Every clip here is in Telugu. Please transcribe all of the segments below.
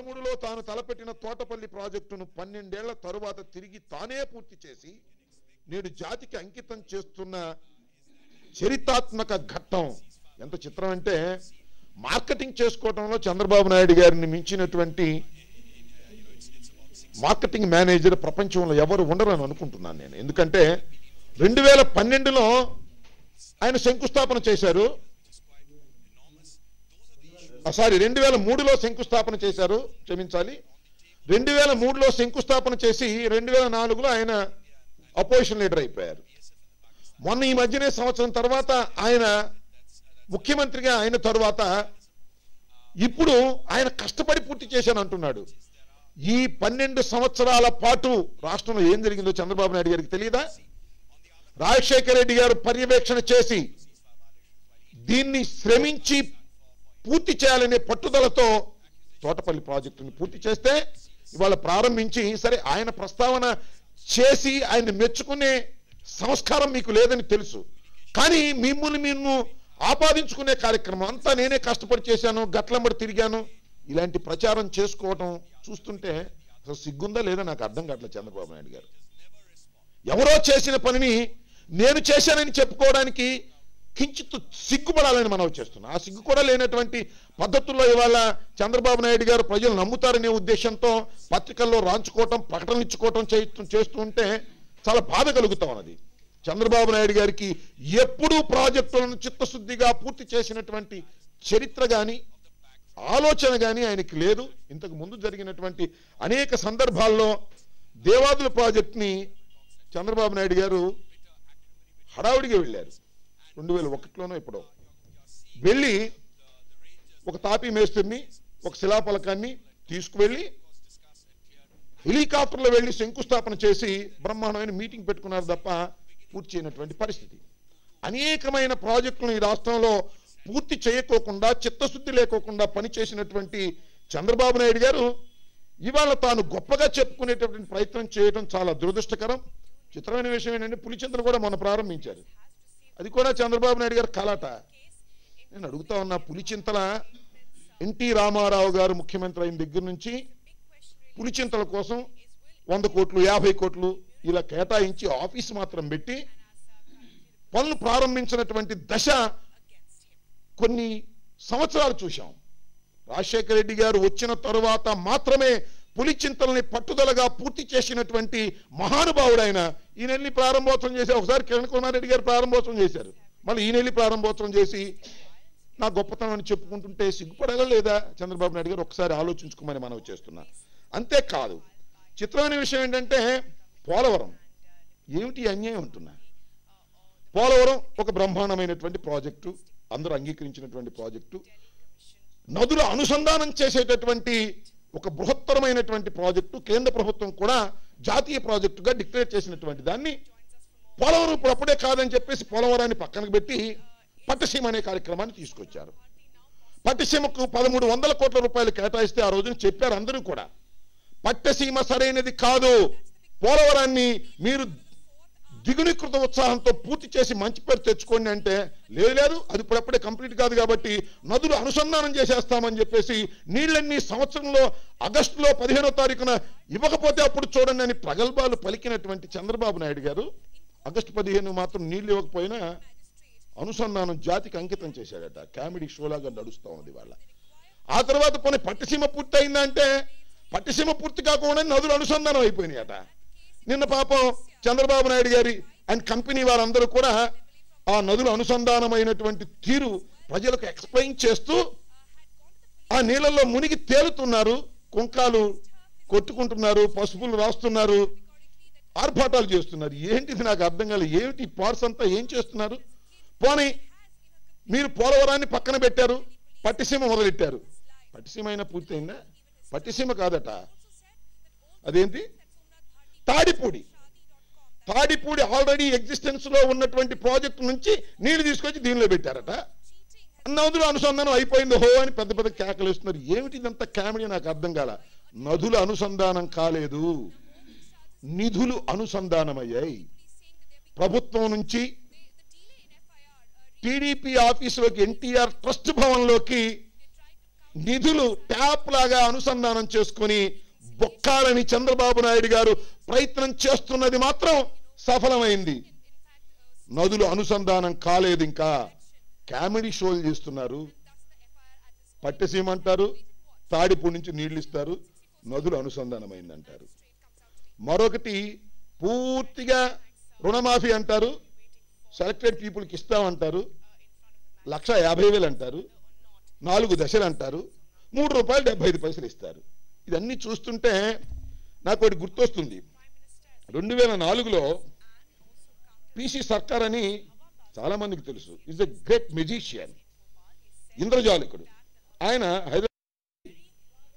2013లో తాను తలపెట్టిన తోటపల్లి ప్రాజెక్టును 12 ఏళ్ల తరువాత తిరిగి తానే పూర్తి చేసి నేడు జాతికి అంకితం చేస్తున్న చరిత్రాత్మక ఘట్టం. ఎంత చిత్రం అంటే మార్కెటింగ్ చేసుకోవడంలో చంద్రబాబు నాయుడు గారిని మించినటువంటి మార్కెటింగ్ మేనేజర్ ప్రపంచంలో ఎవరు ఉండరని అనుకుంటున్నాను నేను. ఎందుకంటే 2012లో ఆయన శంకుస్థాపన చేశారు, 2003లో శంకుస్థాపన చేశారు, క్షమించాలి, 2003లో శంకుస్థాపన చేసి 2004లో ఆయన అపోజిషన్ లీడర్ అయిపోయారు. మొన్న ఈ మధ్యనే సంవత్సరం తర్వాత ఆయన ముఖ్యమంత్రిగా అయిన తర్వాత ఇప్పుడు ఆయన కష్టపడి పూర్తి చేశాను అంటున్నాడు. ఈ 12 సంవత్సరాల పాటు రాష్ట్రంలో ఏం జరిగిందో చంద్రబాబు నాయుడు గారికి తెలియదా? రాజశేఖర రెడ్డి గారు పర్యవేక్షణ చేసి దీన్ని శ్రమించి పూర్తి చేయాలనే పట్టుదలతో తోటపల్లి ప్రాజెక్టుని పూర్తి చేస్తే ఇవాళ ప్రారంభించి, సరే ఆయన ప్రస్తావన చేసి ఆయన మెచ్చుకునే సంస్కారం మీకు లేదని తెలుసు, కానీ మిమ్మల్ని మేము ఆపాదించుకునే కార్యక్రమం అంతా నేనే కష్టపడి చేశాను, గట్లంబడి తిరిగాను, ఇలాంటి ప్రచారం చేసుకోవటం చూస్తుంటే అసలు సిగ్గుందా లేదా నాకు అర్థం కావట్లేదు. చంద్రబాబు నాయుడు గారు ఎవరో చేసిన పనిని నేను చేశానని చెప్పుకోవడానికి కించిత్ సిగ్గుపడాలని మనం చేస్తున్నాం. ఆ సిగ్గు కూడా లేనటువంటి పద్ధతుల్లో ఇవాళ చంద్రబాబు నాయుడు గారు ప్రజలు నమ్ముతారనే ఉద్దేశంతో పత్రికల్లో రాంచుకోవటం, ప్రకటనలు ఇచ్చుకోవటం చేస్తూ ఉంటే చాలా బాధ కలుగుతా ఉన్నది. చంద్రబాబు నాయుడు గారికి ఎప్పుడూ ప్రాజెక్టులను చిత్తశుద్ధిగా పూర్తి చేసినటువంటి చరిత్ర కానీ ఆలోచన కానీ ఆయనకి లేదు. ఇంతకు ముందు జరిగినటువంటి అనేక సందర్భాల్లో దేవాదుల ప్రాజెక్ట్ని చంద్రబాబు నాయుడు గారు హడావుడిగా వెళ్ళారు. 2001లోనో ఎప్పుడో వెళ్ళి ఒక తాపీ మేస్త్రిని, ఒక శిలాఫలకాన్ని తీసుకువెళ్ళి హెలికాప్టర్లో వెళ్ళి శంకుస్థాపన చేసి బ్రహ్మాండమైన మీటింగ్ పెట్టుకున్నారు తప్ప పూర్తి చేయనటువంటి పరిస్థితి. అనేకమైన ప్రాజెక్టులను ఈ రాష్ట్రంలో పూర్తి చేయకోకుండా, చిత్తశుద్ధి లేకోకుండా పనిచేసినటువంటి చంద్రబాబు నాయుడు గారు ఇవాళ తాను గొప్పగా చెప్పుకునేటటువంటి ప్రయత్నం చేయడం చాలా దురదృష్టకరం. చిత్రమైన విషయం ఏంటంటే పులిచింతలు కూడా మొన్న ప్రారంభించారు. అది కూడా చంద్రబాబు నాయుడు గారు కలాట. నేను అడుగుతా ఉన్నా, పులిచింతల ఎన్టీ రామారావు గారు ముఖ్యమంత్రి అయిన దగ్గర నుంచి పులిచింతల కోసం 100 కోట్లు 50 కోట్లు ఇలా కేటాయించి ఆఫీస్ మాత్రం పెట్టి పనులు ప్రారంభించినటువంటి దశ కొన్ని సంవత్సరాలు చూశాం. రాజశేఖర రెడ్డి గారు వచ్చిన తరువాత మాత్రమే పులిచింతల్ని పట్టుదలగా పూర్తి చేసినటువంటి మహానుభావుడైన ఈయనెల్లి ప్రారంభోత్సవం చేసి, ఒకసారి కిరణ్ కుమార్ రెడ్డి గారు ప్రారంభోత్సవం చేశారు, మళ్ళీ ఈయనెల్లి ప్రారంభోత్సవం చేసి నా గొప్పతనం అని చెప్పుకుంటుంటే సిగ్గుపడాలా లేదా చంద్రబాబు నాయుడు గారు? ఒకసారి ఆలోచించుకోమని మనవి చేస్తున్నా. అంతేకాదు, చిత్రమైన విషయం ఏంటంటే పోలవరం ఏమిటి అన్యాయం అంటున్నా. పోలవరం ఒక బ్రహ్మాండమైనటువంటి ప్రాజెక్టు, అందరూ అంగీకరించినటువంటి ప్రాజెక్టు, నదుల అనుసంధానం చేసేటటువంటి ఒక బృహత్తరమైనటువంటి ప్రాజెక్టు, కేంద్ర ప్రభుత్వం కూడా జాతీయ ప్రాజెక్టుగా డిక్లేర్ చేసినటువంటి దాన్ని పోలవరం ఇప్పుడు అప్పుడే కాదని చెప్పేసి పోలవరాన్ని పక్కనకు పెట్టి పట్టసీమ అనే కార్యక్రమాన్ని తీసుకొచ్చారు. పట్టసీమకు 1300 కోట్ల రూపాయలు కేటాయిస్తే ఆ రోజున చెప్పారు అందరూ కూడా, పట్టసీమ సరైనది కాదు, పోలవరాన్ని మీరు దిగునీకృత ఉత్సాహంతో పూర్తి చేసి మంచి పేరు తెచ్చుకోండి అంటే, లేదు అది ఇప్పుడప్పుడే కంప్లీట్ కాదు కాబట్టి నదులు అనుసంధానం చేసేస్తామని చెప్పేసి నీళ్ళన్నీ సంవత్సరంలో ఆగస్టులో 15వ తారీఖున ఇవ్వకపోతే అప్పుడు చూడండి అని ప్రగల్భాలు పలికినటువంటి చంద్రబాబు నాయుడు గారు ఆగస్టు 15 మాత్రం నీళ్ళు ఇవ్వకపోయినా అనుసంధానం జాతికి అంకితం చేశాడట. కామెడీ షోలాగా నడుస్తూ ఉన్నది వాళ్ళ. ఆ తర్వాత పోనీ పట్టసీమ పూర్తి అయిందంటే పట్టసీమ పూర్తి కాకుండా నదులు అనుసంధానం అయిపోయినాయట. నిన్న పాపం చంద్రబాబు నాయుడు గారి అండ్ కంపెనీ వారందరూ కూడా ఆ నదులు అనుసంధానమైనటువంటి తీరు ప్రజలకు ఎక్స్ప్లెయిన్ చేస్తూ ఆ నీళ్ళల్లో మునిగి తేలుతున్నారు, కుంకాలు కొట్టుకుంటున్నారు, పసుపులు రాస్తున్నారు, ఆర్భాటాలు చేస్తున్నారు. ఏంటిది నాకు అర్థం కాలేదు. ఏమిటి పార్స్ అంతా ఏం చేస్తున్నారు? పోనీ మీరు పోలవరాన్ని పక్కన పెట్టారు, పట్టిసీమ మొదలెట్టారు. పట్టిసీమ అయినా పూర్తయిందా? పట్టిసీమ కాదట, అదేంటి తాడిపూడి ఆల్రెడీ ఎగ్జిస్టెన్స్ లో ఉన్నటువంటి ప్రాజెక్టు నుంచి నీళ్లు తీసుకొచ్చి దీనిలో పెట్టారట. నదుల అనుసంధానం అయిపోయింది హో అని పెద్ద పెద్ద కేకలు వేస్తున్నారు. ఏమిటి ఇదంతా కామెడీ నాకు అర్థం కాల. నదుల అనుసంధానం కాలేదు, నిధులు అనుసంధానమయ్యాయి. ప్రభుత్వం నుంచి టీడీపీ ఆఫీసులోకి, ఎన్టీఆర్ ట్రస్ట్ భవన్లోకి నిధులు ట్యాప్ లాగా అనుసంధానం చేసుకుని బొక్కాలని చంద్రబాబు నాయుడు గారు ప్రయత్నం చేస్తున్నది మాత్రం సఫలమైంది. నదులు అనుసంధానం కాలేదు. ఇంకా కామెడీ షోలు చేస్తున్నారు. పట్టెసీమ అంటారు, తాడిపూడి నుంచి నీళ్లు ఇస్తారు, నదులు అనుసంధానమైందంటారు. మరొకటి పూర్తిగా రుణమాఫీ అంటారు, సెలెక్టెడ్ పీపుల్కి ఇస్తామంటారు, 1,50,000 అంటారు, 4 దశలు అంటారు, ₹3.75 ఇస్తారు. ఇదన్నీ చూస్తుంటే నాకు ఒకటి గుర్తొస్తుంది. 2004లో పిసి సర్కార్ అని చాలా మందికి తెలుసు. ఈజ్ ఎ గ్రేట్ మెజిషియన్, ఇంద్రజాలికుడు. ఆయన హైదరాబాద్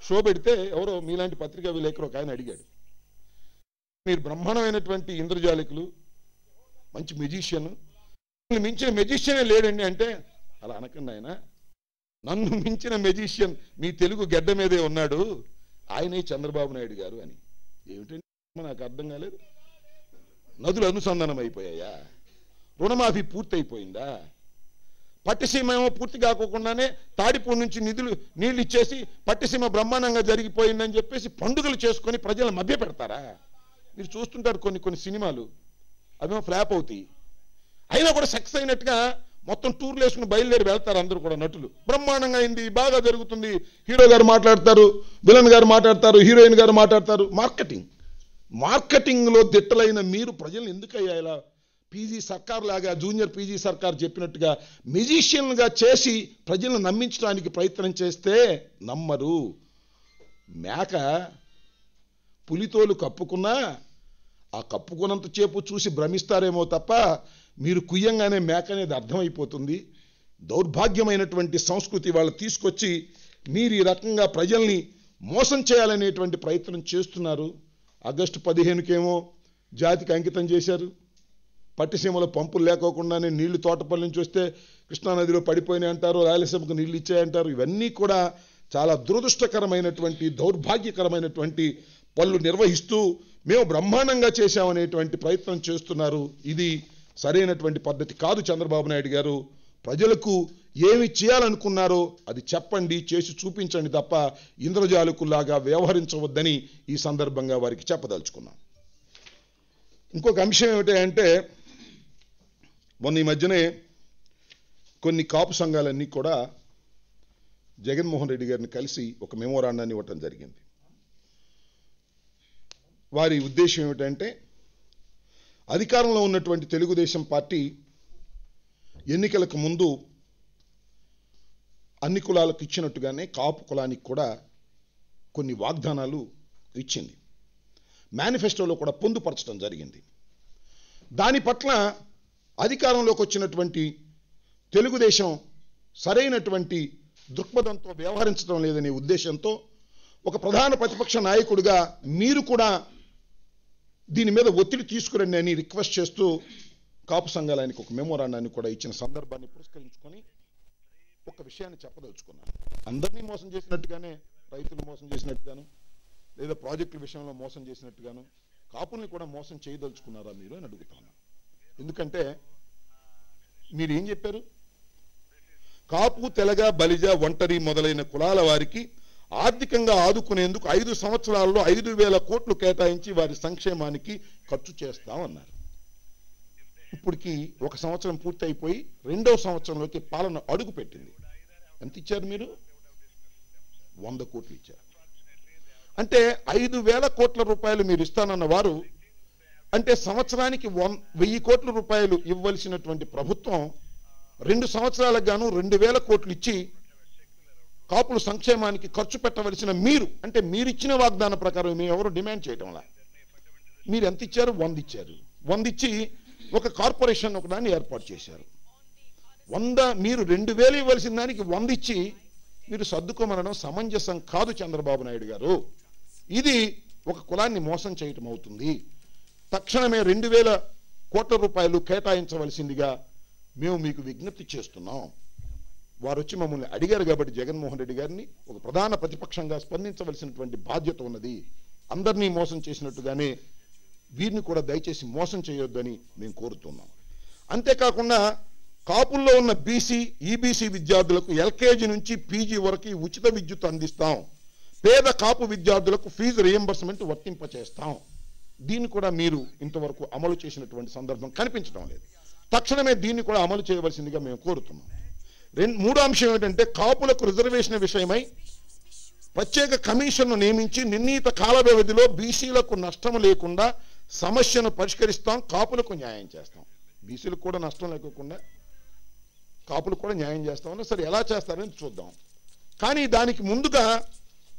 షో పెడితే ఎవరో మీలాంటి పత్రికా విలేకరు ఒక ఆయన అడిగాడు, మీరు బ్రహ్మాండమైనటువంటి ఇంద్రజాలికులు, మంచి మెజిషియన్, మించిన మెజిషియనే లేడండి అంటే, అలా అనకండి ఆయన, నన్ను మించిన మెజిషియన్ మీ తెలుగు గడ్డ మీదే ఉన్నాడు, ఆయనే చంద్రబాబు నాయుడు గారు అని. ఏమిటండి నాకు అర్థం కాలేదు. నదులు అనుసంధానం అయిపోయాయా? రుణమాఫీ పూర్తయిపోయిందా? పట్టిసీమ ఏమో పూర్తి కాకోకుండానే తాడిపూడి నుంచి నీళ్లు ఇచ్చేసి పట్టిసీమ బ్రహ్మాండంగా జరిగిపోయిందని చెప్పేసి పండుగలు చేసుకొని ప్రజలను మభ్య పెడతారా? మీరు చూస్తుంటారు కొన్ని సినిమాలు, అవేమో ఫ్లాప్ అవుతాయి, అయినా కూడా సక్సెస్ అయినట్టుగా మొత్తం టూర్లు వేసుకుని బయలుదేరి వెళ్తారు అందరూ కూడా. నటులు బ్రహ్మాండంగా అయింది, బాగా జరుగుతుంది, హీరో గారు మాట్లాడతారు, విలన్ గారు మాట్లాడతారు, హీరోయిన్ గారు మాట్లాడతారు. మార్కెటింగ్లో దిట్టలైన మీరు ప్రజలను ఎందుకయ్యా ఇలా పీజీ సర్కార్ లాగా, జూనియర్ పీజీ సర్కార్ చెప్పినట్టుగా మ్యూజిషియన్గా చేసి ప్రజలను నమ్మించడానికి ప్రయత్నం చేస్తే నమ్మరు. మేక పులితోలు కప్పుకున్నా ఆ కప్పుకున్నంత చేపు చూసి భ్రమిస్తారేమో తప్ప మీరు కుయ్యంగానే మేక అనేది అర్థమైపోతుంది. దౌర్భాగ్యమైనటువంటి సంస్కృతి వాళ్ళు తీసుకొచ్చి మీరు ఈ రకంగా ప్రజల్ని మోసం చేయాలనేటువంటి ప్రయత్నం చేస్తున్నారు. ఆగస్టు 15కేమో జాతికి అంకితం చేశారు. పట్టిసీమలో పంపులు లేకోకుండానే నీళ్లు తోటపల్లి నుంచి వస్తే కృష్ణానదిలో పడిపోయినాయి అంటారు, రాయలసీమకు నీళ్లు ఇచ్చాయంటారు. ఇవన్నీ కూడా చాలా దురదృష్టకరమైనటువంటి, దౌర్భాగ్యకరమైనటువంటి పనులు నిర్వహిస్తూ మేము బ్రహ్మాండంగా చేశామనేటువంటి ప్రయత్నం చేస్తున్నారు. ఇది సరైనటువంటి పద్ధతి కాదు. చంద్రబాబు నాయుడు గారు ప్రజలకు ఏమి చేయాలనుకున్నారో అది చెప్పండి, చేసి చూపించండి తప్ప ఇంద్రజాలికుల్లాగా వ్యవహరించవద్దని ఈ సందర్భంగా వారికి చెప్పదలుచుకున్నాం. ఇంకొక అంశం ఏమిటంటే, మొన్న ఈ మధ్యనే కొన్ని కాపు సంఘాలన్నీ కూడా జగన్మోహన్ రెడ్డి గారిని కలిసి ఒక మెమోరాండాన్ని ఇవ్వటం జరిగింది. వారి ఉద్దేశం ఏమిటంటే, అధికారంలో ఉన్నటువంటి తెలుగుదేశం పార్టీ ఎన్నికలకు ముందు అన్ని కులాలకు ఇచ్చినట్టుగానే కాపు కులానికి కూడా కొన్ని వాగ్దానాలు ఇచ్చింది. మేనిఫెస్టోలో కూడా పొందుపరచడం జరిగింది. దాని పట్ల అధికారంలోకి వచ్చినటువంటి తెలుగుదేశం సరైనటువంటి దృక్పథంతో వ్యవహరించడం లేదనే ఉద్దేశంతో ఒక ప్రధాన ప్రతిపక్ష నాయకుడిగా మీరు కూడా దీని మీద ఒత్తిడి తీసుకురండి అని రిక్వెస్ట్ చేస్తూ కాపు సంఘాలయానికి ఒక మెమోరాండాన్ని కూడా ఇచ్చిన సందర్భాన్ని పురస్కరించుకొని ఒక విషయాన్ని చెప్పదలుచుకున్నాను. అందరినీ మోసం చేసినట్టుగానే, రైతులు మోసం చేసినట్టుగాను, లేదా ప్రాజెక్టుల విషయంలో మోసం చేసినట్టుగాను కాపుల్ని కూడా మోసం చేయదలుచుకున్నారా మీరు అని అడుగుతాను. ఎందుకంటే మీరు ఏం చెప్పారు? కాపు, తెలగ, బలిజ, ఒంటరి మొదలైన కులాల వారికి ఆర్థికంగా ఆదుకునేందుకు 5 సంవత్సరాల్లో 5,000 కోట్లు కేటాయించి వారి సంక్షేమానికి ఖర్చు చేస్తామన్నారు. ఇప్పటికి 1 సంవత్సరం పూర్తి అయిపోయి 2వ సంవత్సరంలోకి పాలన అడుగు పెట్టింది. ఎంత ఇచ్చారు మీరు? 100 కోట్లు ఇచ్చారు. అంటే 5,000 కోట్ల రూపాయలు మీరు ఇస్తానన్న వారు, అంటే సంవత్సరానికి 1,000 కోట్ల రూపాయలు ఇవ్వవలసినటువంటి ప్రభుత్వం 2 సంవత్సరాలకు గాను 2,000 కోట్లు ఇచ్చి కాపుల సంక్షేమానికి ఖర్చు పెట్టవలసిన మీరు, అంటే మీరు ఇచ్చిన వాగ్దాన ప్రకారం మేము ఎవరు డిమాండ్ చేయటంలా, మీరు ఎంత ఇచ్చారు? 100 ఇచ్చారు. 100 ఇచ్చి ఒక కార్పొరేషన్ ఒకదాన్ని ఏర్పాటు చేశారు. 100 మీరు 2,000 ఇవ్వాల్సిన దానికి 100 ఇచ్చి మీరు సర్దుకోమనడం సమంజసం కాదు చంద్రబాబు నాయుడు గారు. ఇది ఒక కులాన్ని మోసం చేయటం అవుతుంది. తక్షణమే 2,000 కోట్ల రూపాయలు కేటాయించవలసిందిగా మేము మీకు విజ్ఞప్తి చేస్తున్నాం. వారు వచ్చి మమ్మల్ని అడిగారు కాబట్టి జగన్మోహన్ రెడ్డి గారిని ఒక ప్రధాన ప్రతిపక్షంగా స్పందించవలసినటువంటి బాధ్యత ఉన్నది. అందరినీ మోసం చేసినట్టుగానే వీరిని కూడా దయచేసి మోసం చేయొద్దని మేము కోరుతున్నాం. అంతేకాకుండా కాపుల్లో ఉన్న బీసీ ఈబీసీ విద్యార్థులకు ఎల్కేజీ నుంచి పీజీ వరకు ఉచిత విద్యుత్ అందిస్తాం. పేద కాపు విద్యార్థులకు ఫీజు రియంబర్స్మెంట్ వర్తింపచేస్తాం. దీన్ని కూడా మీరు ఇంతవరకు అమలు చేసినటువంటి సందర్భం కనిపించడం లేదు. తక్షణమే దీన్ని కూడా అమలు చేయవలసిందిగా మేము కోరుతున్నాం. మూడో అంశం ఏంటంటే కాపులకు రిజర్వేషన్ విషయమై ప్రత్యేక కమిషన్ను నియమించి నిర్ణీత కాల వ్యవధిలో బీసీలకు నష్టం లేకుండా సమస్యను పరిష్కరిస్తాం, కాపులకు న్యాయం చేస్తాం. బీసీలకు కూడా నష్టం లేకుండా కాపులకు కూడా న్యాయం చేస్తామని సరే ఎలా చేస్తారని చూద్దాం. కానీ దానికి ముందుగా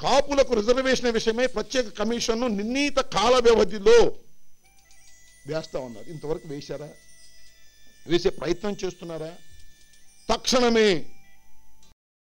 కాపులకు రిజర్వేషన్ విషయమై ప్రత్యేక కమిషన్ను నిర్ణీత కాల వ్యవధిలో వేస్తా ఉన్నారు. ఇంతవరకు వేశారా? వేసే ప్రయత్నం చేస్తున్నారా? తక్షణమే